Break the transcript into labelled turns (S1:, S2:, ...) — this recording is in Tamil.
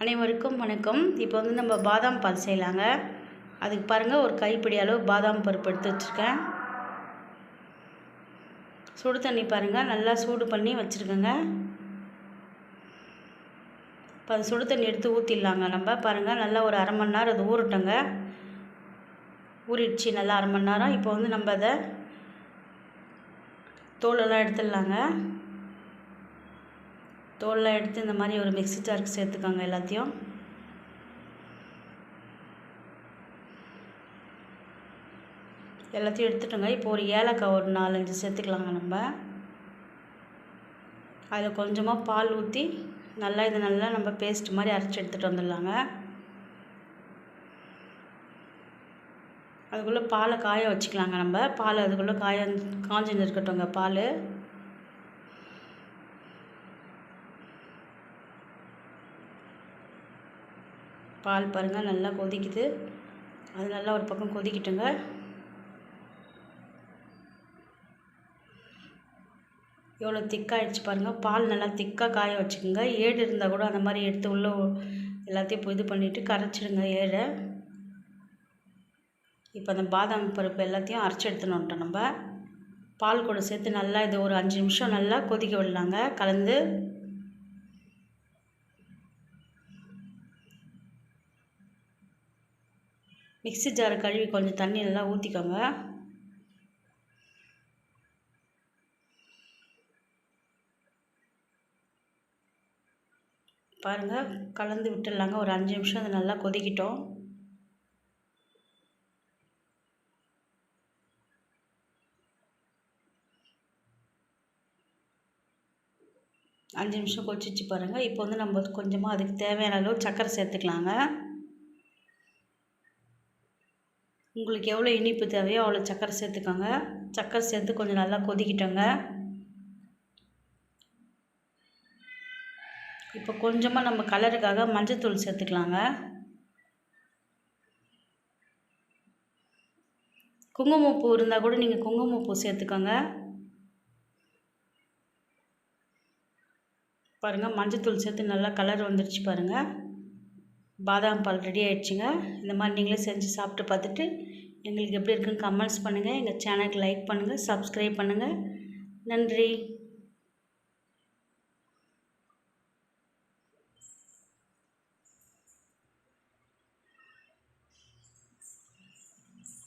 S1: அனைவருக்கும் வணக்கம். இப்போ வந்து நம்ம பாதாம் பால் செய்யலாங்க. அதுக்கு பாருங்கள், ஒரு கைப்பிடி அளவு பாதாம் பருப்பு எடுத்து வச்சுருக்கேன். சுடு தண்ணி பாருங்கள், நல்லா சூடு பண்ணி வச்சுருக்கேங்க. இப்போ அது சுடு தண்ணி எடுத்து ஊற்றிடலாங்க. நம்ம பாருங்கள், நல்லா ஒரு அரை மணி நேரம் அது ஊறட்டங்க. ஊறிடுச்சு நல்லா அரை மணி நேரம். இப்போ வந்து நம்ம அதை தோலெல்லாம் எடுத்துடலாங்க. தோலெல்லாம் எடுத்து இந்த மாதிரி ஒரு மிக்ஸி ஜாருக்கு சேர்த்துக்கோங்க. எல்லாத்தையும் எடுத்துட்டோங்க. இப்போ ஒரு ஏலக்காய் ஒரு 4-5 சேர்த்துக்கலாங்க. நம்ம அதில் கொஞ்சமாக பால் ஊற்றி நல்லா நம்ம பேஸ்ட் மாதிரி அரைச்சி எடுத்துகிட்டு வந்துடலாங்க. அதுக்குள்ளே பாலை காய வச்சுக்கலாங்க. நம்ம பால் அதுக்குள்ளே காஞ்சின்னு இருக்கட்டும்ங்க. பால் பாருங்கள் நல்லா கொதிக்குது. அது நல்லா ஒரு பக்கம் கொதிக்கிட்டுங்க. எவ்வளோ திக்காகிடுச்சு பாருங்கள். பால் நல்லா திக்காக காய வச்சுக்கோங்க. ஏடு இருந்தால் கூட அந்த மாதிரி எடுத்து உள்ளே எல்லாத்தையும் இது பண்ணிவிட்டு கரைச்சிடுங்க ஏடை. இப்போ அந்த பாதாம் பருப்பு எல்லாத்தையும் அரைச்சி எடுத்துன்னு வந்துட்டோம். நம்ம பால் கூட சேர்த்து நல்லா இது ஒரு 5 நிமிஷம் நல்லா கொதிக்க விடலாங்க. கலந்து மிக்ஸி ஜாரை கழுவி கொஞ்சம் தண்ணி நல்லா ஊற்றிக்கோங்க. பாருங்கள், கலந்து விட்டுடலாங்க. ஒரு 5 நிமிஷம் அது நல்லா கொதிக்கிட்டோம். அஞ்சு நிமிஷம் கொதிச்சிச்சு பாருங்கள். இப்போ வந்து நம்ம கொஞ்சமாக அதுக்கு தேவையான அளவு சர்க்கரை சேர்த்துக்கலாங்க. உங்களுக்கு எவ்வளோ இனிப்பு தேவையோ அவ்வளோ சர்க்கரை சேர்த்துக்கோங்க. சர்க்கரை சேர்த்து கொஞ்சம் நல்லா கொதிக்கிட்டோங்க. இப்போ கொஞ்சமாக நம்ம கலருக்காக மஞ்சத்தூள் சேர்த்துக்கலாங்க. குங்குமப்பூ இருந்தால் கூட நீங்கள் குங்குமப்பூ சேர்த்துக்கோங்க. பாருங்கள், மஞ்சத்தூள் சேர்த்து நல்லா கலர் வந்துடுச்சு பாருங்கள். பாதாம் பால் ரெடி ஆகிடுச்சிங்க. இந்த மாதிரி நீங்களே செஞ்சு சாப்பிட்டு பார்த்துட்டு எங்களுக்கு எப்படி இருக்குன்னு கமெண்ட்ஸ் பண்ணுங்கள். எங்கள் சேனலுக்கு லைக் பண்ணுங்கள், சப்ஸ்கிரைப் பண்ணுங்கள். நன்றி.